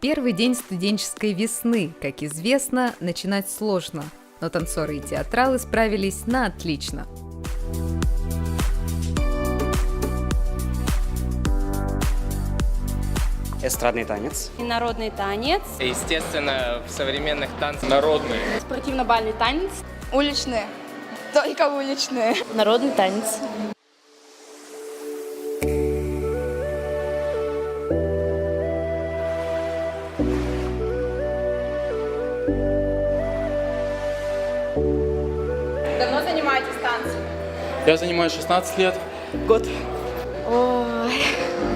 Первый день студенческой весны. Как известно, начинать сложно, но танцоры и театралы справились на отлично. Эстрадный танец. И народный танец. Естественно, в современных танцах народные. Спортивно-бальный танец. Уличные. Только уличные. Народный танец. Давно занимаетесь танцем? Я занимаюсь 16 лет. Год. Ой,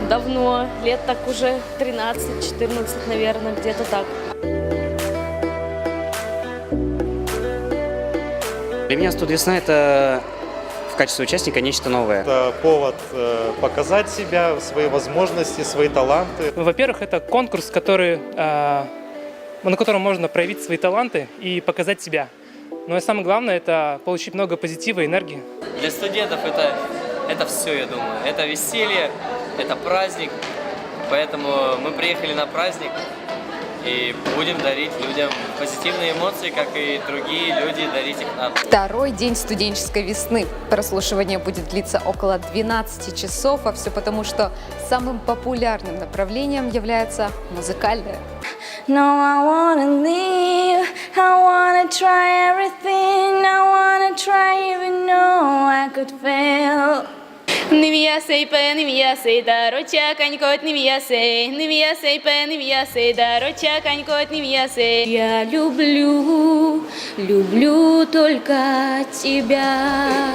давно. Лет так уже 13-14, наверное, где-то так. Для меня «Студвесна» — это в качестве участника нечто новое. Это повод показать себя, свои возможности, свои таланты. Во-первых, это конкурс, на котором можно проявить свои таланты и показать себя. Но и самое главное – это получить много позитива и энергии. Для студентов это все, я думаю. Это веселье, это праздник. Поэтому мы приехали на праздник и будем дарить людям позитивные эмоции, как и другие люди, дарить их нам. Второй день студенческой весны. Прослушивание будет длиться около 12 часов, а все потому, что самым популярным направлением является музыкальное. No, I wanna live, I wanna try everything, I wanna try even know I could fail. Нивиясей пе, нивиясей дароча конькот нивиясей, нивиясей пе, нивиясей дароча конькот нивиясей. Я люблю только тебя.